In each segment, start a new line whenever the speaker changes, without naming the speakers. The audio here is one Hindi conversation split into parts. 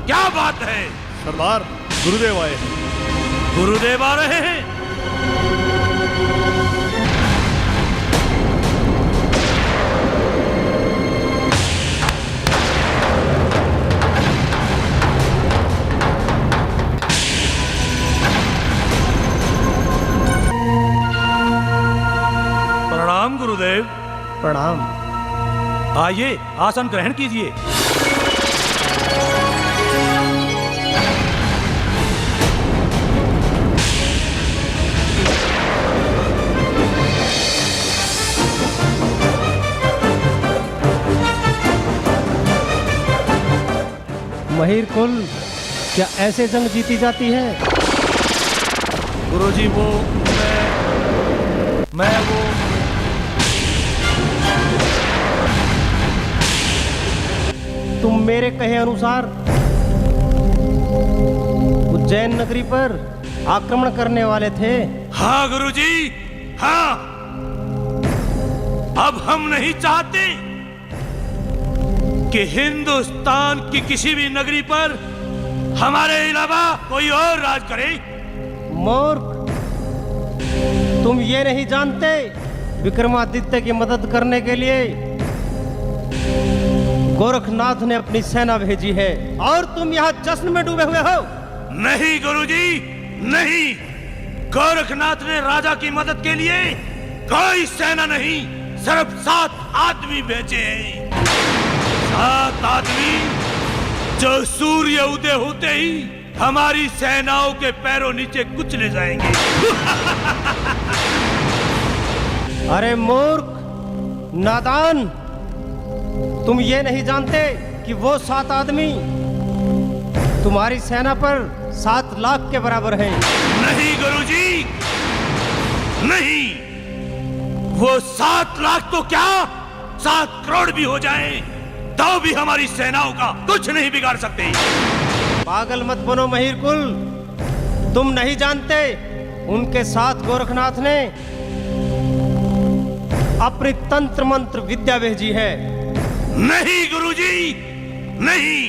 क्या बात है?
सरदार, गुरुदेव आए हैं।
गुरुदेव आ रहे हैं? प्रणाम गुरुदेव।
प्रणाम।
आइए, आसन ग्रहण कीजिए।
महिर कुल, क्या ऐसे जंग जीती जाती है?
गुरुजी, वो मैं वो
तुम मेरे कहे अनुसार उज्जैन नगरी पर आक्रमण करने वाले थे।
हाँ गुरुजी, हाँ। अब हम नहीं चाहते कि हिंदुस्तान की किसी भी नगरी पर हमारे अलावा कोई और राज करे।
मूर्ख, तुम ये नहीं जानते विक्रमादित्य की मदद करने के लिए गोरखनाथ ने अपनी सेना भेजी है और तुम यहाँ जश्न में डूबे हुए हो।
नहीं गुरुजी, नहीं। गोरखनाथ ने राजा की मदद के लिए कोई सेना नहीं, सिर्फ 7 आदमी भेजे हैं। 7 आदमी जो सूर्य उदय होते ही हमारी सेनाओं के पैरों नीचे कुचले जाएंगे।
अरे मूर्ख, नादान, तुम ये नहीं जानते कि वो 7 आदमी तुम्हारी सेना पर 7 लाख के बराबर हैं।
नहीं गुरुजी, नहीं। वो 7 लाख तो क्या, 7 करोड़ भी हो जाए तो भी हमारी सेनाओं का कुछ नहीं बिगाड़ सकते।
पागल मत बनो महिर कुल, तुम नहीं जानते उनके साथ गोरखनाथ ने अपनी तंत्र मंत्र विद्या भेजी है।
नहीं गुरुजी, नहीं।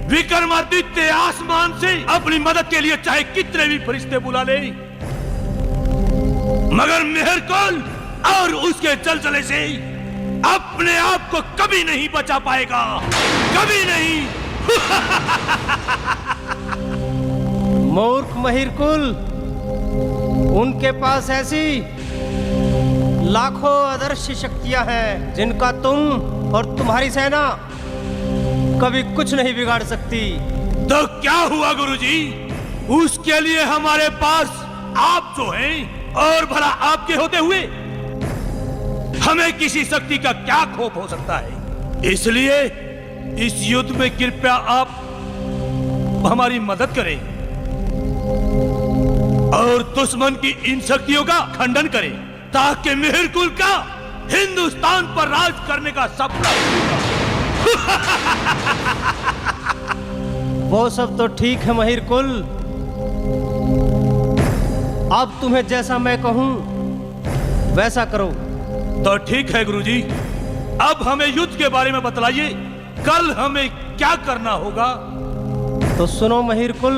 विक्रमादित्य आसमान से अपनी मदद के लिए चाहे कितने भी फरिश्ते बुला ले, मगर मेहरकुल और उसके चलचले से अपने आप को कभी नहीं बचा पाएगा, कभी नहीं।
मूर्ख महिर कुल, उनके पास ऐसी लाखों अदृश्य शक्तियां हैं जिनका तुम और तुम्हारी सेना कभी कुछ नहीं बिगाड़ सकती।
तो क्या हुआ गुरुजी? उसके लिए हमारे पास आप जो हैं, और भला आपके होते हुए हमें किसी शक्ति का क्या खौफ हो सकता है? इसलिए इस युद्ध में कृपया आप हमारी मदद करें और दुश्मन की इन शक्तियों का खंडन करें, ताकि मेहरकुल का हिंदुस्तान पर राज करने का सपना पूरा।
वो सब तो ठीक है महिर कुल, अब तुम्हें जैसा मैं कहूं वैसा करो।
तो ठीक है गुरुजी, अब हमें युद्ध के बारे में बतलाइए, कल हमें क्या करना होगा?
तो सुनो महिर कुल,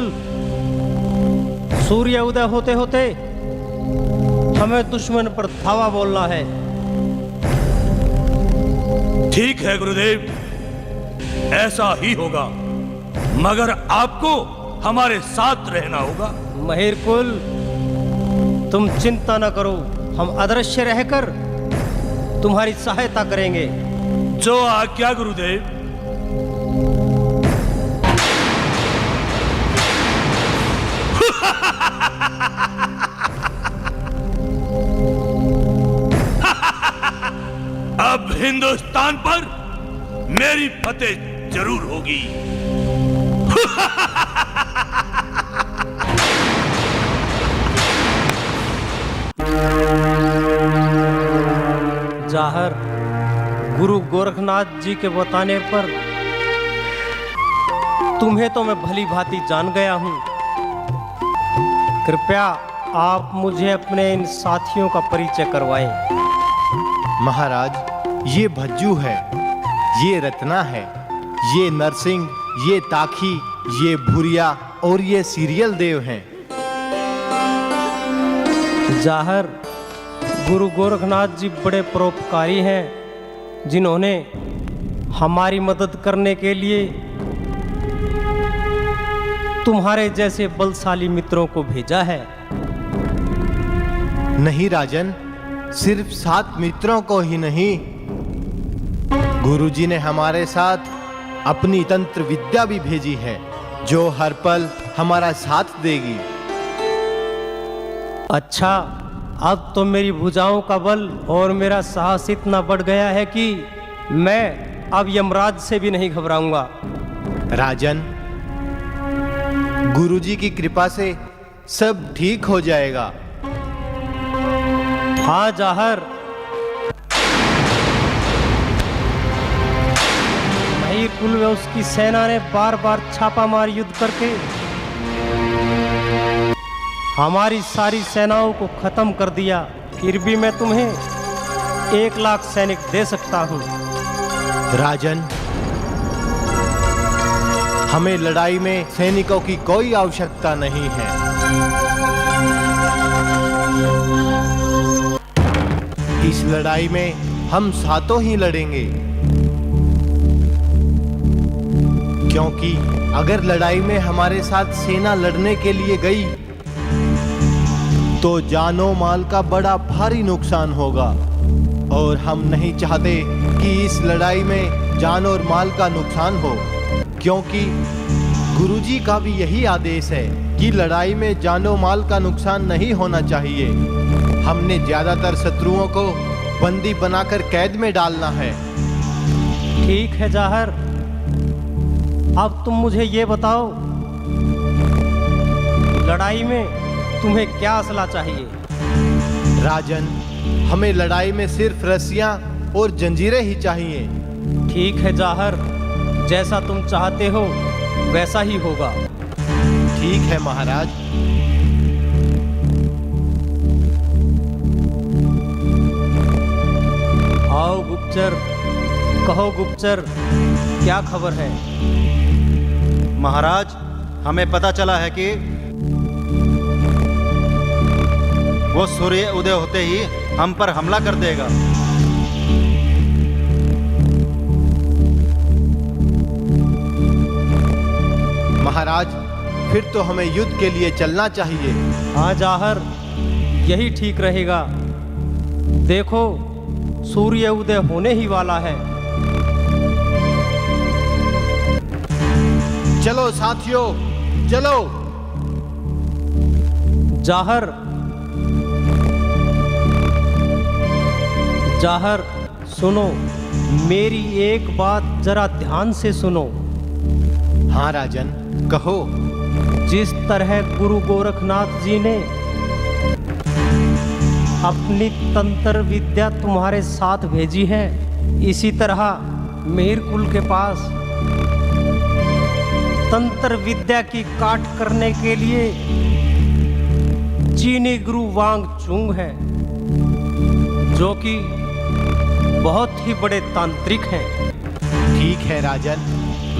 सूर्य उदय होते होते हमें दुश्मन पर धावा बोलना है।
ठीक है गुरुदेव, ऐसा ही होगा, मगर आपको हमारे साथ रहना होगा।
महिर कुल, तुम चिंता न करो, हम अदृश्य रहकर तुम्हारी सहायता करेंगे।
जो आज्ञा गुरुदेव। अब हिंदुस्तान पर मेरी फतेह जरूर होगी।
जाहर, गुरु गोरखनाथ जी के बताने पर तुम्हें तो मैं भली भांति जान गया हूं। कृपया आप मुझे अपने इन साथियों का परिचय करवाएं।
महाराज, ये भज्जू है, ये रत्ना है ये नरसिंह, ये ताखी, ये भूरिया और ये सीरियल देव हैं।
जाहर, गुरु गोरखनाथ जी बड़े परोपकारी हैं, जिन्होंने हमारी मदद करने के लिए तुम्हारे जैसे बलशाली मित्रों को भेजा है।
नहीं राजन, सिर्फ 7 मित्रों को ही नहीं, गुरुजी ने हमारे साथ अपनी तंत्र विद्या भी भेजी है, जो हर पल हमारा साथ देगी।
अच्छा, अब तो मेरी भुजाओं का बल और मेरा साहस इतना बढ़ गया है कि मैं अब यमराज से भी नहीं घबराऊंगा।
राजन, गुरुजी की कृपा से सब ठीक हो जाएगा।
हाँ जाहर, महीर कुल में उसकी सेना ने बार बार छापामार युद्ध करके हमारी सारी सेनाओं को खत्म कर दिया। फिर भी मैं तुम्हें 1 लाख सैनिक दे सकता हूँ।
राजन, हमें लड़ाई में सैनिकों की कोई आवश्यकता नहीं है। इस लड़ाई में हम सातों ही लड़ेंगे, क्योंकि अगर लड़ाई में हमारे साथ सेना लड़ने के लिए गई तो जानो माल का बड़ा भारी नुकसान होगा, और हम नहीं चाहते कि इस लड़ाई में जान और माल का नुकसान हो, क्योंकि गुरुजी का भी यही आदेश है कि लड़ाई में जानो माल का नुकसान नहीं होना चाहिए। हमने ज्यादातर शत्रुओं को बंदी बनाकर कैद में डालना है।
ठीक है जाहर, अब तुम मुझे ये बताओ, लड़ाई में तुम्हें क्या असला चाहिए?
राजन, हमें लड़ाई में सिर्फ रस्सियां और जंजीरें ही चाहिए।
ठीक है जाहर, जैसा तुम चाहते हो वैसा ही होगा।
ठीक है महाराज।
आओ गुप्तचर, कहो गुप्तचर, क्या खबर है?
महाराज, हमें पता चला है कि वो सूर्य उदय होते ही हम पर हमला कर देगा।
महाराज, फिर तो हमें युद्ध के लिए चलना चाहिए।
हाँ जाहर, यही ठीक रहेगा। देखो, सूर्य उदय होने ही वाला है।
चलो साथियों, चलो।
जाहर, जाहर सुनो, मेरी एक बात जरा ध्यान से सुनो।
हाँ राजन, कहो।
जिस तरह गुरु गोरखनाथ जी ने अपनी तंत्र विद्या तुम्हारे साथ भेजी है, इसी तरह मेहर कुल के पास तंत्र विद्या की काट करने के लिए चीनी गुरु वांग चुंग है, जो कि बहुत ही बड़े तांत्रिक हैं।
ठीक है राजन,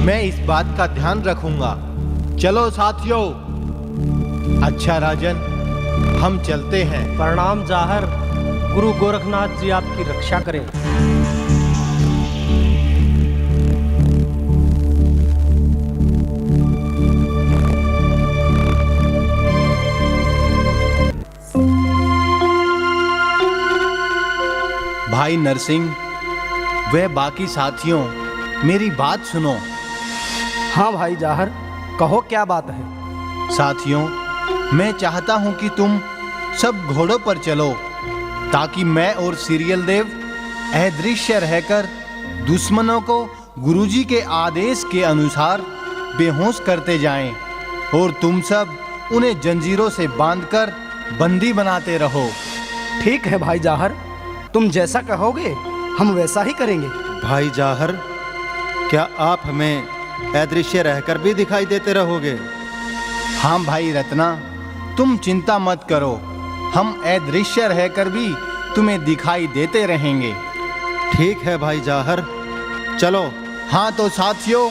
मैं इस बात का ध्यान रखूंगा। चलो साथियों। अच्छा राजन, हम चलते हैं।
प्रणाम जाहर, गुरु गोरखनाथ जी आपकी रक्षा करें।
भाई नरसिंह, वे बाकी साथियों, मेरी बात सुनो।
हाँ भाई जाहर, कहो क्या बात है?
साथियों, मैं चाहता हूं कि तुम सब घोड़ों पर चलो, ताकि मैं और सीरियल देव अदृश्य रहकर दुश्मनों को गुरुजी के आदेश के अनुसार बेहोश करते जाएं, और तुम सब उन्हें जंजीरों से बांधकर बंदी बनाते रहो।
ठीक है भाई जाहर, तुम जैसा कहोगे हम वैसा ही करेंगे।
भाई जाहर, क्या आप हमें अदृश्य रहकर भी दिखाई देते रहोगे?
हाँ भाई रत्ना, तुम चिंता मत करो, हम अदृश्य रहकर भी तुम्हें दिखाई देते रहेंगे।
ठीक है भाई जाहर, चलो
हाँ तो साथियों,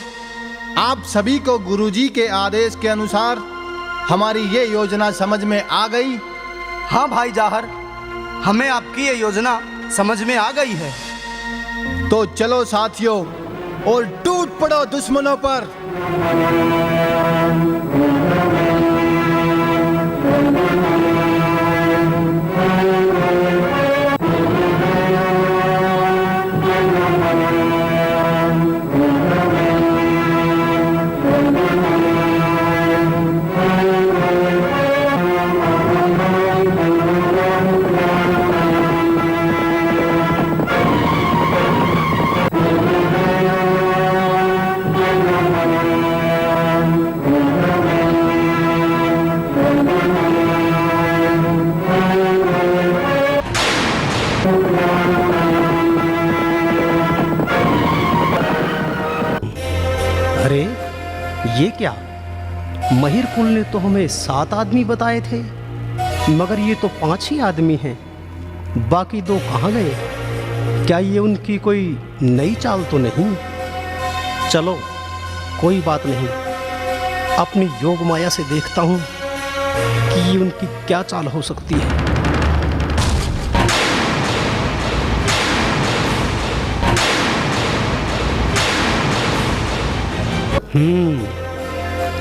आप सभी को गुरुजी के आदेश के अनुसार हमारी ये योजना समझ में आ गई।
हाँ भाई जाहर, हमें आपकी ये योजना समझ में आ गई है।
तो चलो साथियों, और टूट पड़ो दुश्मनों पर।
अरे ये क्या, महिर कुल ने तो हमें 7 आदमी बताए थे, मगर ये तो 5 ही आदमी हैं। बाकी 2 कहाँ गए? क्या ये उनकी कोई नई चाल तो नहीं? चलो कोई बात नहीं, अपनी योग माया से देखता हूँ कि ये उनकी क्या चाल हो सकती है।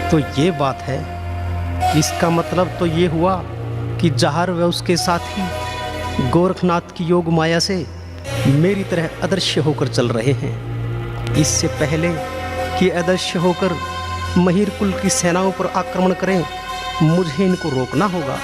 तो ये बात है, इसका मतलब तो ये हुआ कि जहर व उसके साथी गोरखनाथ की योग माया से मेरी तरह अदृश्य होकर चल रहे हैं। इससे पहले कि अदृश्य होकर महिर कुल की सेनाओं पर आक्रमण करें, मुझे इनको रोकना होगा।